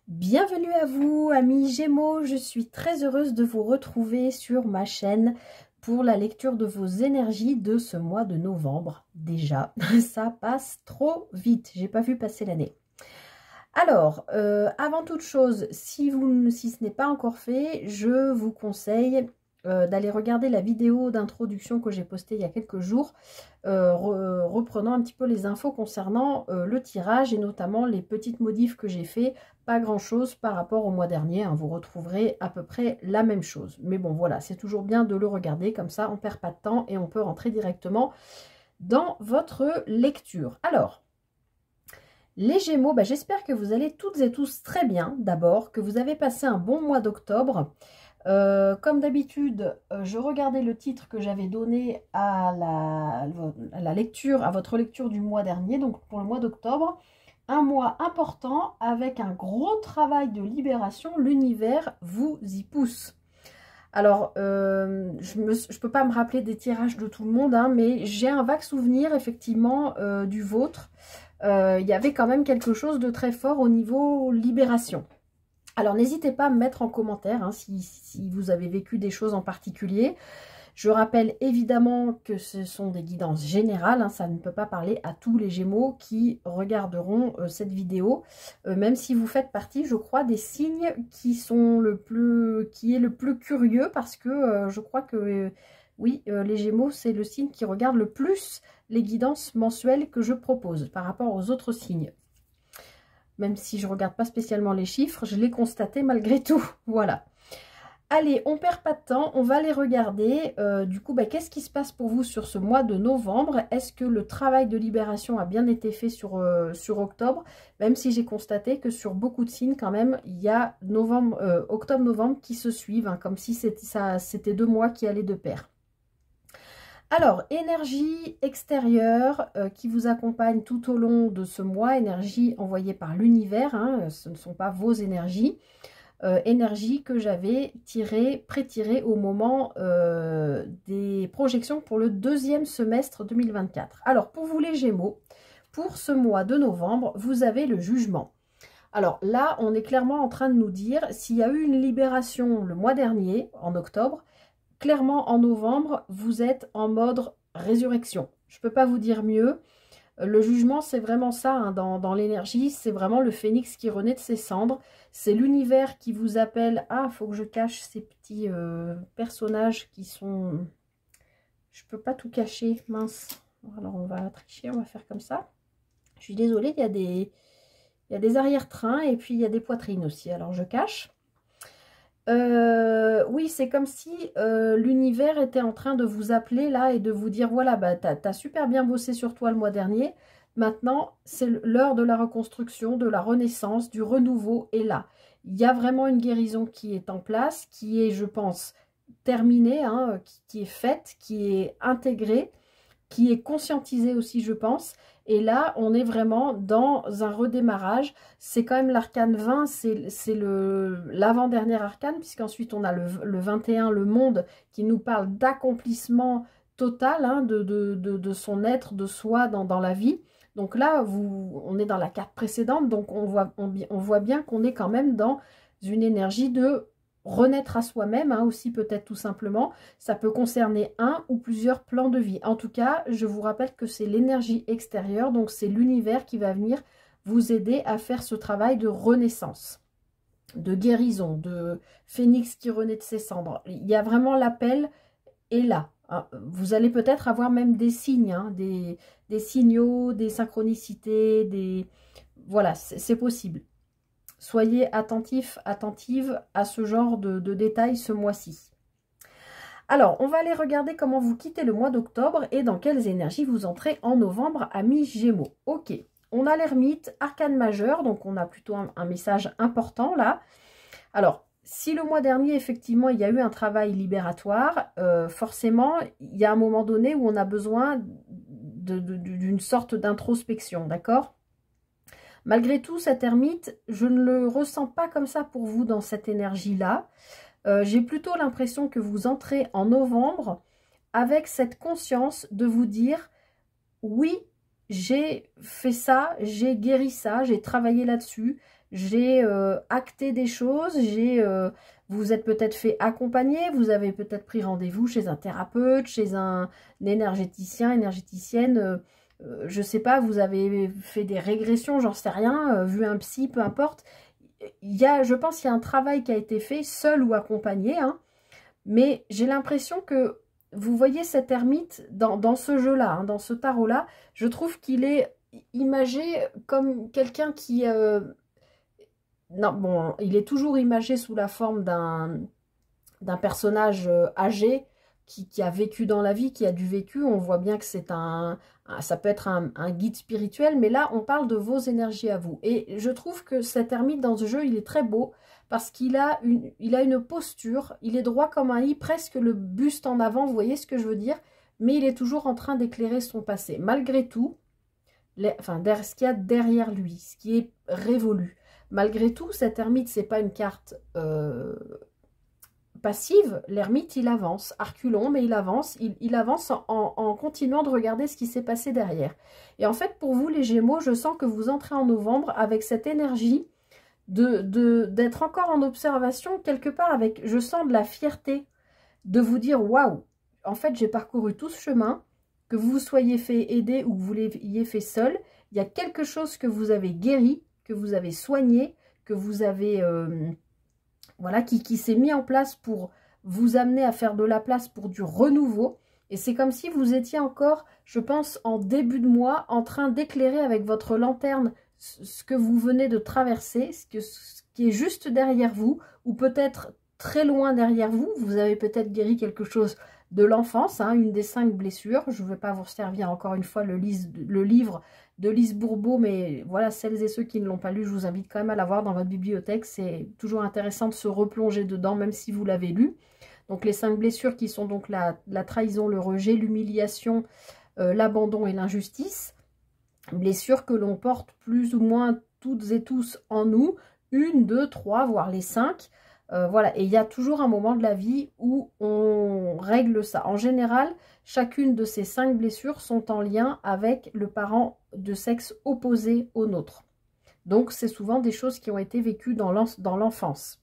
Bienvenue à vous, amis Gémeaux. Je suis très heureuse de vous retrouver sur ma chaîne pour la lecture de vos énergies de ce mois de novembre. Déjà, ça passe trop vite. J'ai pas vu passer l'année. Alors, avant toute chose, si ce n'est pas encore fait, je vous conseille d'aller regarder la vidéo d'introduction que j'ai postée il y a quelques jours, reprenant un petit peu les infos concernant le tirage et notamment les petites modifs que j'ai fait. Pas grand chose par rapport au mois dernier, hein, vous retrouverez à peu près la même chose. Mais bon, voilà, c'est toujours bien de le regarder, comme ça on perd pas de temps et on peut rentrer directement dans votre lecture. Alors, les Gémeaux, j'espère que vous allez toutes et tous très bien d'abord, que vous avez passé un bon mois d'octobre. Comme d'habitude, je regardais le titre que j'avais donné à la lecture, à votre lecture du mois dernier, donc pour le mois d'octobre. Un mois important avec un gros travail de libération, l'univers vous y pousse. Alors, je ne peux pas me rappeler des tirages de tout le monde, hein, mais j'ai un vague souvenir effectivement du vôtre. Il y avait quand même quelque chose de très fort au niveau libération. Alors, n'hésitez pas à me mettre en commentaire hein, si vous avez vécu des choses en particulier. Je rappelle évidemment que ce sont des guidances générales, hein, ça ne peut pas parler à tous les Gémeaux qui regarderont cette vidéo, même si vous faites partie, je crois, des signes qui est le plus curieux, parce que je crois que oui, les Gémeaux, c'est le signe qui regarde le plus les guidances mensuelles que je propose par rapport aux autres signes. Même si je ne regarde pas spécialement les chiffres, je l'ai constaté malgré tout. Voilà. Allez, on perd pas de temps, on va les regarder. Du coup, qu'est-ce qui se passe pour vous sur ce mois de novembre? Est-ce que le travail de libération a bien été fait sur octobre? Même si j'ai constaté que sur beaucoup de signes, quand même, il y a octobre-novembre qui se suivent, hein, comme si c'était 2 mois qui allaient de pair. Alors, énergie extérieure qui vous accompagne tout au long de ce mois, énergie envoyée par l'univers, hein, ce ne sont pas vos énergies. Énergie que j'avais pré-tirée au moment des projections pour le 2e semestre 2024. Alors, pour vous les Gémeaux, pour ce mois de novembre, vous avez le jugement. Alors là, on est clairement en train de nous dire, s'il y a eu une libération le mois dernier, en octobre, clairement en novembre, vous êtes en mode résurrection. Je ne peux pas vous dire mieux. Le jugement, c'est vraiment ça, hein, dans l'énergie, c'est vraiment le phénix qui renaît de ses cendres. C'est l'univers qui vous appelle. Ah, il faut que je cache ces petits personnages qui sont... Je peux pas tout cacher, mince. Alors, on va tricher, on va faire comme ça. Je suis désolée, il y a des arrière-trains et puis il y a des poitrines aussi. Alors, je cache. Oui, c'est comme si l'univers était en train de vous appeler là et de vous dire, voilà, t'as super bien bossé sur toi le mois dernier. Maintenant, c'est l'heure de la reconstruction, de la renaissance, du renouveau est là. Il y a vraiment une guérison qui est en place, qui est, je pense, terminée, hein, qui est faite, qui est intégrée, qui est conscientisée aussi, je pense. Et là, on est vraiment dans un redémarrage. C'est quand même l'arcane 20, c'est l'avant-dernier arcane, puisqu'ensuite on a le 21, le monde, qui nous parle d'accomplissement total, hein, de son être, de soi dans la vie. Donc là, on est dans la carte précédente, donc on voit bien qu'on est quand même dans une énergie de renaître à soi-même, hein, aussi peut-être tout simplement. Ça peut concerner un ou plusieurs plans de vie. En tout cas, je vous rappelle que c'est l'énergie extérieure, donc c'est l'univers qui va venir vous aider à faire ce travail de renaissance, de guérison, de phénix qui renaît de ses cendres. Il y a vraiment l'appel est là. Vous allez peut-être avoir même des signes, hein, des signaux, des synchronicités, voilà, c'est possible. Soyez attentifs, attentives à ce genre de détails ce mois-ci. Alors, on va aller regarder comment vous quittez le mois d'octobre et dans quelles énergies vous entrez en novembre, amis Gémeaux. Ok, on a l'ermite, arcane majeur, donc on a plutôt un message important là. Alors, si le mois dernier, effectivement, il y a eu un travail libératoire, forcément, il y a un moment donné où on a besoin d'une sorte d'introspection, d'accord ? Malgré tout, cet ermite, je ne le ressens pas comme ça pour vous dans cette énergie-là. J'ai plutôt l'impression que vous entrez en novembre avec cette conscience de vous dire « Oui, j'ai fait ça, j'ai guéri ça, j'ai travaillé là-dessus, j'ai acté des choses, vous vous êtes peut-être fait accompagner, vous avez peut-être pris rendez-vous chez un thérapeute, chez un énergéticien, énergéticienne, je sais pas, vous avez fait des régressions, j'en sais rien, vu un psy, peu importe. Je pense qu'il y a un travail qui a été fait, seul ou accompagné, hein, mais j'ai l'impression que vous voyez cet ermite dans ce jeu-là, hein, dans ce tarot-là, je trouve qu'il est imagé comme quelqu'un qui... non, bon, il est toujours imagé sous la forme d'un personnage âgé qui a vécu dans la vie, qui a du vécu. On voit bien que ça peut être un guide spirituel, mais là, on parle de vos énergies à vous. Et je trouve que cet ermite dans ce jeu, il est très beau parce qu'il a une posture, il est droit comme un i, presque le buste en avant, vous voyez ce que je veux dire? Mais il est toujours en train d'éclairer son passé. Malgré tout, ce qu'il y a derrière lui, ce qui est révolu. Malgré tout, cet ermite, c'est pas une carte passive. L'ermite, il avance, arculon, mais il avance. Il avance en continuant de regarder ce qui s'est passé derrière. Et en fait, pour vous, les Gémeaux, je sens que vous entrez en novembre avec cette énergie d'être encore en observation, quelque part avec, je sens de la fierté, de vous dire, waouh, en fait, j'ai parcouru tout ce chemin, que vous vous soyez fait aider ou que vous l'ayez fait seul, il y a quelque chose que vous avez guéri, que vous avez soigné, que vous avez, voilà, qui s'est mis en place pour vous amener à faire de la place pour du renouveau. Et c'est comme si vous étiez encore, je pense, en début de mois, en train d'éclairer avec votre lanterne ce que vous venez de traverser, ce qui est juste derrière vous, ou peut-être très loin derrière vous. Vous avez peut-être guéri quelque chose de l'enfance, hein, une des 5 blessures. Je ne vais pas vous servir encore une fois le livre de Lise Bourbeau, mais voilà, celles et ceux qui ne l'ont pas lu, je vous invite quand même à l'avoir dans votre bibliothèque. C'est toujours intéressant de se replonger dedans, même si vous l'avez lu. Donc les 5 blessures qui sont donc la trahison, le rejet, l'humiliation, l'abandon et l'injustice. Blessures que l'on porte plus ou moins toutes et tous en nous, 1, 2, 3, voire les 5. Voilà, et il y a toujours un moment de la vie où on règle ça. En général, chacune de ces 5 blessures sont en lien avec le parent de sexe opposé au nôtre. Donc, c'est souvent des choses qui ont été vécues dans l'enfance.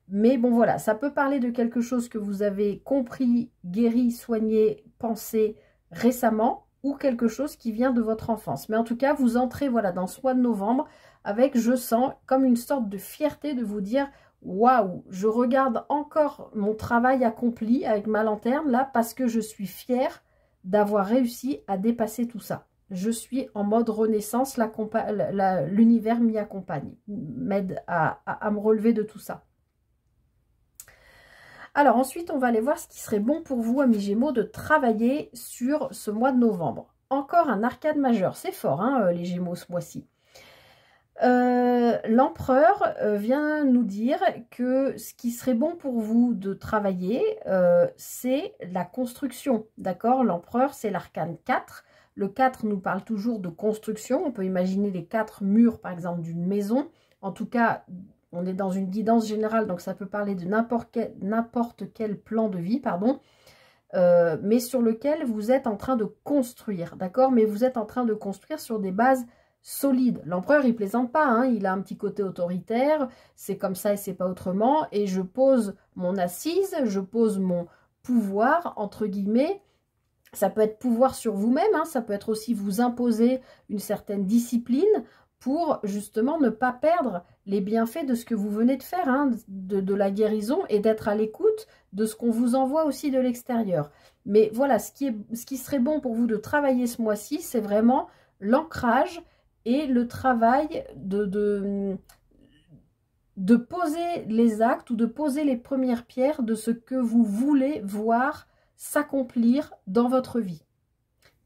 Mais bon, voilà, ça peut parler de quelque chose que vous avez compris, guéri, soigné, pensé récemment, ou quelque chose qui vient de votre enfance. Mais en tout cas, vous entrez voilà, dans ce mois de novembre avec, je sens, comme une sorte de fierté de vous dire... Waouh, je regarde encore mon travail accompli avec ma lanterne là parce que je suis fière d'avoir réussi à dépasser tout ça. Je suis en mode renaissance, l'univers m'y accompagne, m'aide à me relever de tout ça. Alors ensuite, on va aller voir ce qui serait bon pour vous, amis Gémeaux, de travailler sur ce mois de novembre. Encore un arcane majeur, c'est fort hein, les Gémeaux ce mois-ci. L'empereur vient nous dire que ce qui serait bon pour vous de travailler, c'est la construction, d'accord? L'empereur, c'est l'arcane 4. Le 4 nous parle toujours de construction. On peut imaginer les 4 murs, par exemple, d'une maison. En tout cas, on est dans une guidance générale, donc ça peut parler de n'importe quel plan de vie, pardon, mais sur lequel vous êtes en train de construire, d'accord? Mais vous êtes en train de construire sur des bases solide. L'empereur, il plaisante pas, hein, il a un petit côté autoritaire, c'est comme ça et c'est pas autrement, et je pose mon assise, je pose mon pouvoir, entre guillemets. Ça peut être pouvoir sur vous-même, hein, ça peut être aussi vous imposer une certaine discipline pour justement ne pas perdre les bienfaits de ce que vous venez de faire, hein, de la guérison, et d'être à l'écoute de ce qu'on vous envoie aussi de l'extérieur. Mais voilà, ce qui serait bon pour vous de travailler ce mois-ci, c'est vraiment l'ancrage et le travail de poser les actes ou de poser les premières pierres de ce que vous voulez voir s'accomplir dans votre vie.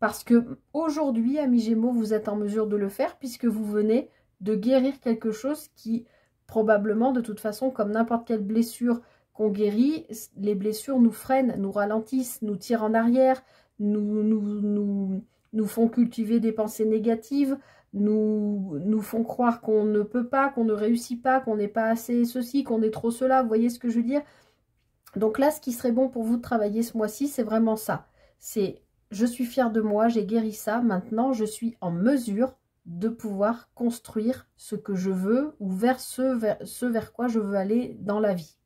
Parce que aujourd'hui, amis Gémeaux, vous êtes en mesure de le faire puisque vous venez de guérir quelque chose qui, probablement, de toute façon, comme n'importe quelle blessure qu'on guérit, les blessures nous freinent, nous ralentissent, nous tirent en arrière, nous font cultiver des pensées négatives, nous font croire qu'on ne peut pas, qu'on ne réussit pas, qu'on n'est pas assez ceci, qu'on est trop cela, vous voyez ce que je veux dire? Donc là, ce qui serait bon pour vous de travailler ce mois-ci, c'est vraiment ça. C'est, je suis fière de moi, j'ai guéri ça, maintenant je suis en mesure de pouvoir construire ce que je veux ou vers ce vers quoi je veux aller dans la vie.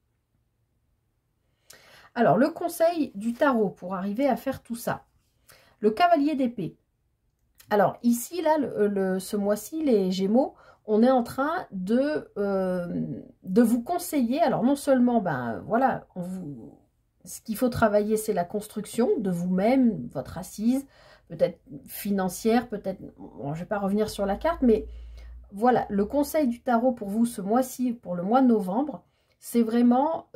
Alors, le conseil du tarot pour arriver à faire tout ça. Le cavalier d'épée. Alors, ici, là, ce mois-ci, les Gémeaux, on est en train de vous conseiller. Alors, non seulement, ben voilà, ce qu'il faut travailler, c'est la construction de vous-même, votre assise, peut-être financière, peut-être, bon, je ne vais pas revenir sur la carte, mais voilà, le conseil du tarot pour vous ce mois-ci, pour le mois de novembre, c'est vraiment,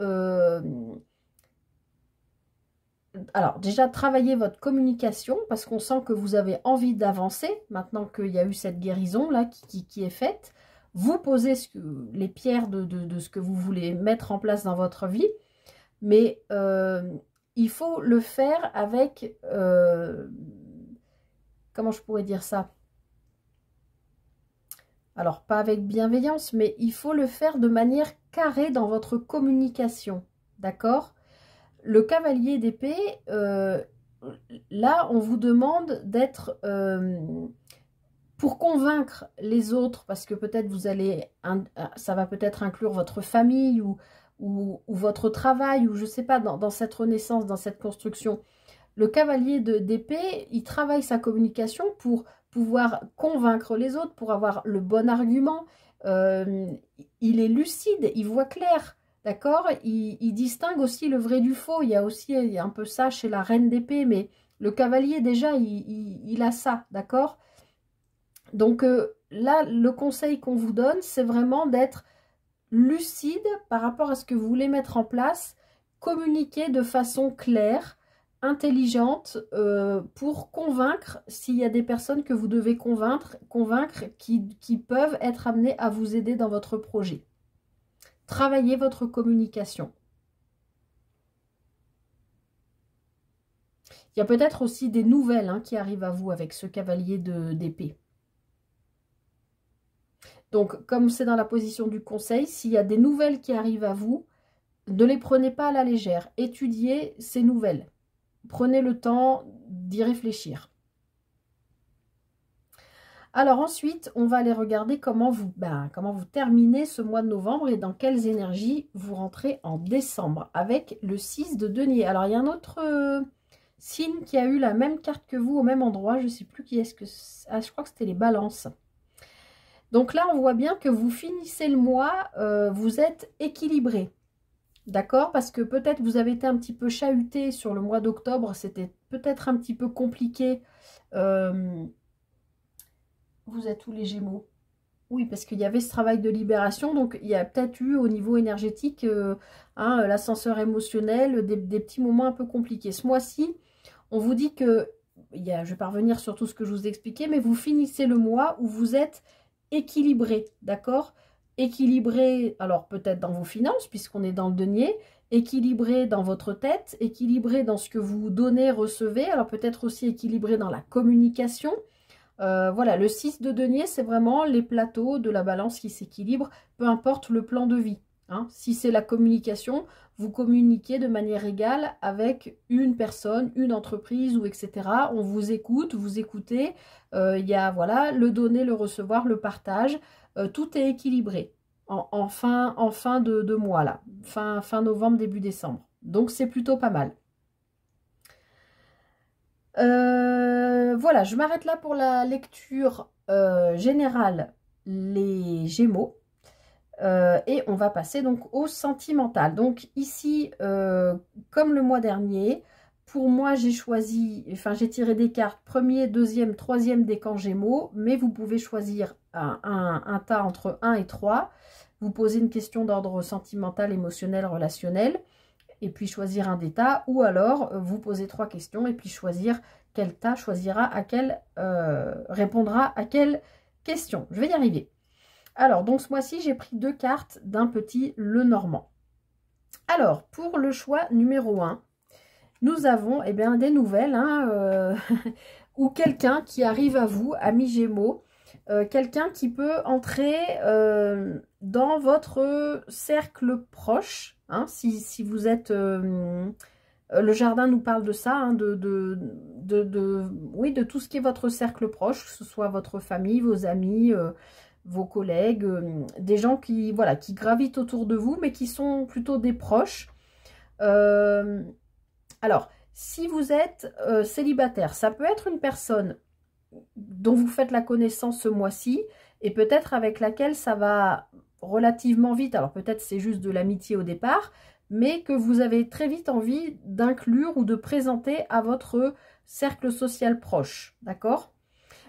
alors déjà, travailler votre communication, parce qu'on sent que vous avez envie d'avancer, maintenant qu'il y a eu cette guérison-là qui est faite. Vous posez les pierres de ce que vous voulez mettre en place dans votre vie, mais il faut le faire avec, comment je pourrais dire ça? Alors, pas avec bienveillance, mais il faut le faire de manière carrée dans votre communication, d'accord? Le cavalier d'épée, là, on vous demande d'être, pour convaincre les autres, parce que peut-être vous allez, ça va peut-être inclure votre famille ou votre travail, ou je ne sais pas, dans cette renaissance, dans cette construction. Le cavalier d'épée, il travaille sa communication pour pouvoir convaincre les autres, pour avoir le bon argument. Il est lucide, il voit clair, d'accord? Il distingue aussi le vrai du faux. Il y a aussi un peu ça chez la reine d'épée, mais le cavalier, déjà, il a ça, d'accord? Donc là, le conseil qu'on vous donne, c'est vraiment d'être lucide par rapport à ce que vous voulez mettre en place, communiquer de façon claire, intelligente, pour convaincre, s'il y a des personnes que vous devez convaincre qui peuvent être amenées à vous aider dans votre projet. Travaillez votre communication. Il y a peut-être aussi des nouvelles qui arrivent à vous avec ce cavalier d'épée. Donc, comme c'est dans la position du conseil, s'il y a des nouvelles qui arrivent à vous, ne les prenez pas à la légère. Étudiez ces nouvelles. Prenez le temps d'y réfléchir. Alors ensuite, on va aller regarder comment vous terminez ce mois de novembre et dans quelles énergies vous rentrez en décembre avec le 6 de denier. Alors, il y a un autre signe qui a eu la même carte que vous au même endroit. Je ne sais plus qui est-ce que... Ah, je crois que c'était les balances. Donc là, on voit bien que vous finissez le mois, vous êtes équilibré. D'accord? Parce que peut-être vous avez été un petit peu chahuté sur le mois d'octobre. C'était peut-être un petit peu compliqué. Vous êtes où les Gémeaux? Oui, parce qu'il y avait ce travail de libération. Donc, il y a peut-être eu au niveau énergétique l'ascenseur émotionnel, des petits moments un peu compliqués. Ce mois-ci, on vous dit que, je ne vais pas revenir sur tout ce que je vous ai expliqué, mais vous finissez le mois où vous êtes équilibré, d'accord? Équilibré, alors peut-être dans vos finances, puisqu'on est dans le denier, équilibré dans votre tête, équilibré dans ce que vous donnez, recevez, alors peut-être aussi équilibré dans la communication. Voilà, le 6 de denier, c'est vraiment les plateaux de la balance qui s'équilibrent, peu importe le plan de vie. Si c'est la communication, vous communiquez de manière égale avec une personne, une entreprise ou etc. On vous écoute, vous écoutez. Il y a voilà, le donner, le recevoir, le partage. Tout est équilibré en fin de mois, là. Fin novembre, début décembre. Donc, c'est plutôt pas mal. Voilà, je m'arrête là pour la lecture générale, les Gémeaux. Et on va passer donc au sentimental. Donc ici, comme le mois dernier, pour moi j'ai choisi, enfin j'ai tiré des cartes premier, deuxième, troisième décan Gémeaux, mais vous pouvez choisir un tas entre 1 et 3. Vous posez une question d'ordre sentimental, émotionnel, relationnel, et puis choisir un des tas, ou alors vous posez 3 questions et puis choisir quel tas répondra à quelle question. Je vais y arriver. Alors, donc ce mois-ci, j'ai pris 2 cartes d'un petit Lenormand. Alors, pour le choix numéro 1, nous avons des nouvelles, ou quelqu'un qui arrive à vous, ami Gémeaux, quelqu'un qui peut entrer dans votre cercle proche, si vous êtes Le jardin nous parle de ça, hein, oui, de tout ce qui est votre cercle proche, que ce soit votre famille, vos amis, vos collègues, des gens qui, voilà, qui gravitent autour de vous, mais qui sont plutôt des proches. Alors, si vous êtes célibataire, ça peut être une personne dont vous faites la connaissance ce mois-ci et peut-être avec laquelle ça va relativement vite. Alors peut-être c'est juste de l'amitié au départ, mais que vous avez très vite envie d'inclure ou de présenter à votre cercle social proche, d'accord?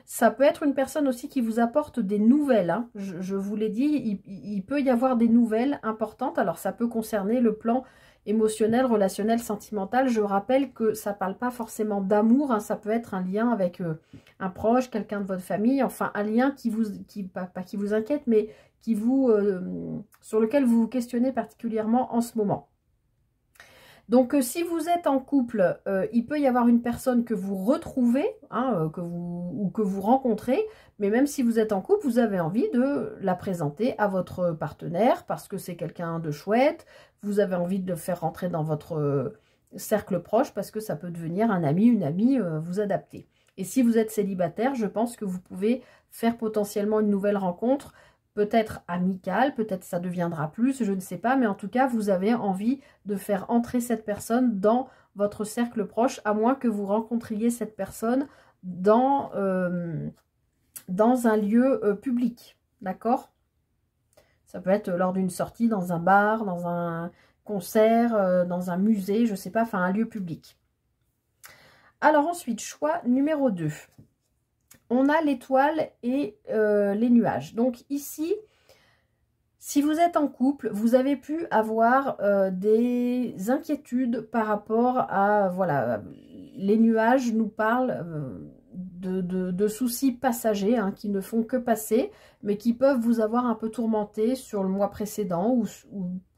Ça peut être une personne aussi qui vous apporte des nouvelles, hein. Je vous l'ai dit, il peut y avoir des nouvelles importantes. Alors ça peut concerner le plan émotionnel, relationnel, sentimental. Je rappelle que ça ne parle pas forcément d'amour, hein. Ça peut être un lien avec un proche, quelqu'un de votre famille, enfin un lien pas qui vous inquiète, mais qui vous, sur lequel vous vous questionnez particulièrement en ce moment. Donc, si vous êtes en couple, il peut y avoir une personne que vous retrouvez, hein, ou que vous rencontrez, mais même si vous êtes en couple, vous avez envie de la présenter à votre partenaire parce que c'est quelqu'un de chouette, vous avez envie de le faire rentrer dans votre cercle proche parce que ça peut devenir un ami, une amie, vous adapter. Et si vous êtes célibataire, je pense que vous pouvez faire potentiellement une nouvelle rencontre, peut-être amicale, peut-être ça deviendra plus, je ne sais pas, mais en tout cas, vous avez envie de faire entrer cette personne dans votre cercle proche, à moins que vous rencontriez cette personne dans un lieu public, d'accord? Ça peut être lors d'une sortie, dans un bar, dans un concert, dans un musée, je ne sais pas, enfin un lieu public. Alors ensuite, choix numéro 2. On a l'étoile et les nuages. Donc ici, si vous êtes en couple, vous avez pu avoir des inquiétudes par rapport à, voilà, les nuages nous parlent de soucis passagers, hein, qui ne font que passer, mais qui peuvent vous avoir un peu tourmenté sur le mois précédent ou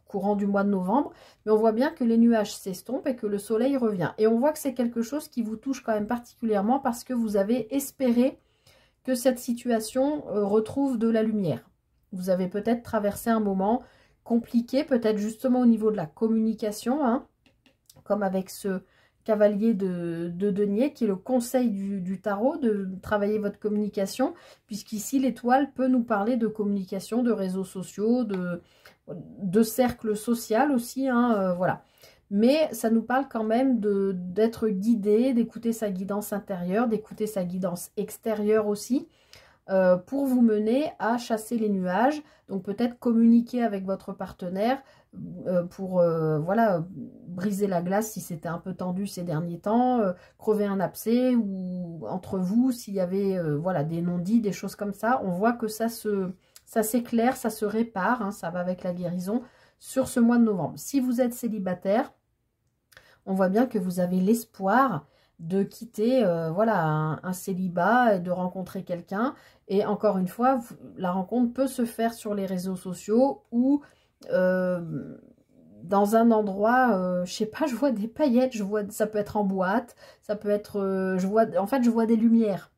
courant du mois de novembre. Mais on voit bien que les nuages s'estompent et que le soleil revient. Et on voit que c'est quelque chose qui vous touche quand même particulièrement parce que vous avez espéré que cette situation retrouve de la lumière. Vous avez peut-être traversé un moment compliqué, peut-être justement au niveau de la communication, hein, comme avec ce cavalier de denier qui est le conseil du tarot, de travailler votre communication, puisqu'ici l'étoile peut nous parler de communication, de réseaux sociaux, de cercle social aussi, hein, voilà. Mais ça nous parle quand même d'être guidé, d'écouter sa guidance intérieure, d'écouter sa guidance extérieure aussi, pour vous mener à chasser les nuages. Donc peut-être communiquer avec votre partenaire pour voilà, briser la glace si c'était un peu tendu ces derniers temps, crever un abcès ou entre vous s'il y avait voilà, des non-dits, des choses comme ça. On voit que ça s'éclaire, ça se répare, hein, ça va avec la guérison sur ce mois de novembre. Si vous êtes célibataire, on voit bien que vous avez l'espoir de quitter voilà, un célibat et de rencontrer quelqu'un. Et encore une fois, la rencontre peut se faire sur les réseaux sociaux ou dans un endroit, je sais pas, je vois des paillettes, ça peut être en boîte, ça peut être, en fait, je vois des lumières.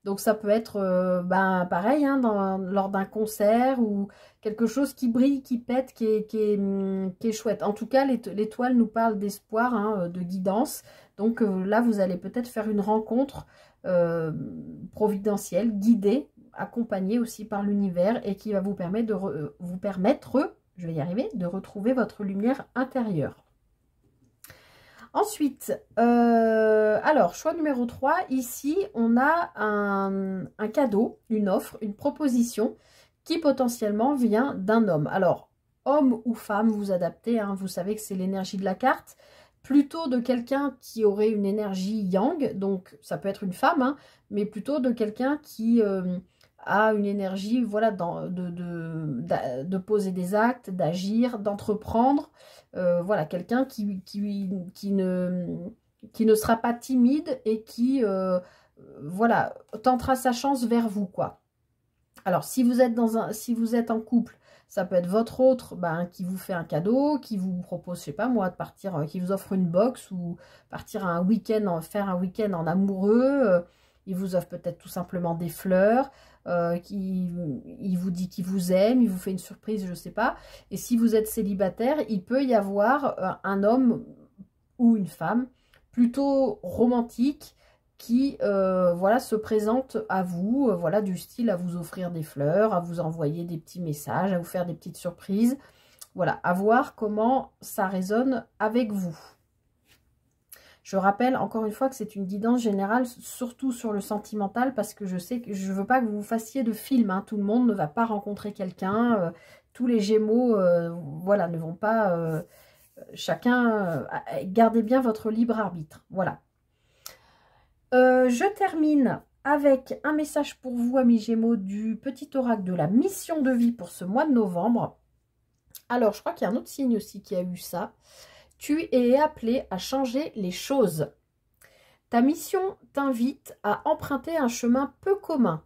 Donc ça peut être ben, pareil, hein, lors d'un concert ou quelque chose qui brille, qui pète, qui est chouette. En tout cas, l'étoile nous parle d'espoir, hein, de guidance. Donc là, vous allez peut-être faire une rencontre providentielle, guidée, accompagnée aussi par l'univers et qui va vous permettre, je vais y arriver, de retrouver votre lumière intérieure. Ensuite, alors, choix numéro 3, ici, on a un cadeau, une offre, une proposition qui potentiellement vient d'un homme. Alors, homme ou femme, vous adaptez, hein, vous savez que c'est l'énergie de la carte, plutôt de quelqu'un qui aurait une énergie yang, donc ça peut être une femme, hein, mais plutôt de quelqu'un qui a une énergie, voilà, de poser des actes, d'agir, d'entreprendre. Voilà, quelqu'un qui ne sera pas timide et qui, voilà, tentera sa chance vers vous, quoi. Alors, si vous êtes en couple, ça peut être votre autre ben, qui vous fait un cadeau, qui vous propose, je sais pas moi, de partir, qui vous offre une box ou partir à un week-end, faire un week-end en amoureux. Il vous offre peut-être tout simplement des fleurs. Il vous dit qu'il vous aime, il vous fait une surprise, je ne sais pas. Et si vous êtes célibataire, il peut y avoir un homme ou une femme, plutôt romantique, qui voilà, se présente à vous, voilà, du style à vous offrir des fleurs, à vous envoyer des petits messages, à vous faire des petites surprises. Voilà, à voir comment ça résonne avec vous. Je rappelle encore une fois que c'est une guidance générale, surtout sur le sentimental, parce que je sais que je ne veux pas que vous fassiez de film. Hein. Tout le monde ne va pas rencontrer quelqu'un. Tous les Gémeaux, voilà, ne vont pas... chacun, gardez bien votre libre arbitre. Voilà. Je termine avec un message pour vous, amis Gémeaux, du petit oracle de la mission de vie pour ce mois de novembre. Alors, je crois qu'il y a un autre signe aussi qui a eu ça. Tu es appelé à changer les choses. Ta mission t'invite à emprunter un chemin peu commun.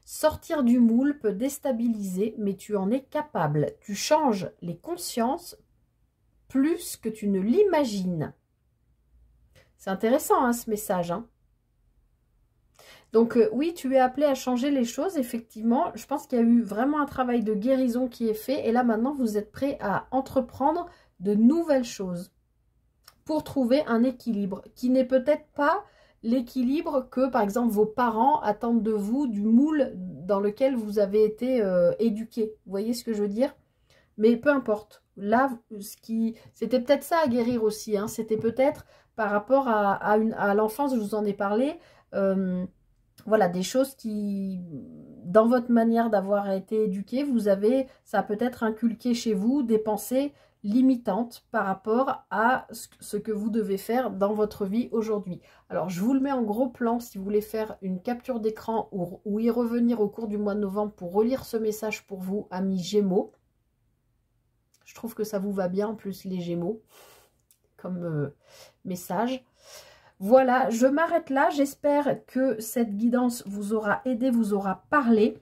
Sortir du moule peut déstabiliser, mais tu en es capable. Tu changes les consciences plus que tu ne l'imagines. C'est intéressant, hein, ce message, hein. Donc oui, tu es appelé à changer les choses, effectivement. Je pense qu'il y a eu vraiment un travail de guérison qui est fait. Et là, maintenant, vous êtes prêt à entreprendre de nouvelles choses pour trouver un équilibre qui n'est peut-être pas l'équilibre que, par exemple, vos parents attendent de vous, du moule dans lequel vous avez été éduqué. Vous voyez ce que je veux dire? Mais peu importe. Là, c'était peut-être ça à guérir aussi. Hein. C'était peut-être par rapport à l'enfance, je vous en ai parlé, voilà, des choses qui, dans votre manière d'avoir été éduqué, ça a peut-être inculqué chez vous des pensées limitantes par rapport à ce que vous devez faire dans votre vie aujourd'hui. Alors, je vous le mets en gros plan si vous voulez faire une capture d'écran ou y revenir au cours du mois de novembre pour relire ce message pour vous, amis Gémeaux. Je trouve que ça vous va bien, en plus, les Gémeaux, comme message. Voilà, je m'arrête là. J'espère que cette guidance vous aura aidé, vous aura parlé.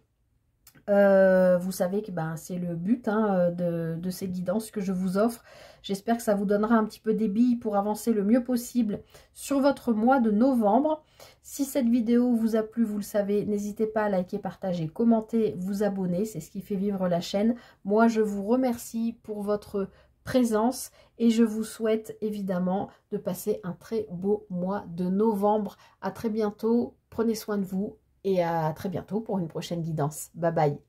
Vous savez que c'est le but hein, de ces guidances que je vous offre. J'espère que ça vous donnera un petit peu des billes pour avancer le mieux possible sur votre mois de novembre. Si cette vidéo vous a plu, vous le savez, n'hésitez pas à liker, partager, commenter, vous abonner. C'est ce qui fait vivre la chaîne. Moi, je vous remercie pour votre présence et je vous souhaite évidemment de passer un très beau mois de novembre. À très bientôt, prenez soin de vous et à très bientôt pour une prochaine guidance. Bye bye.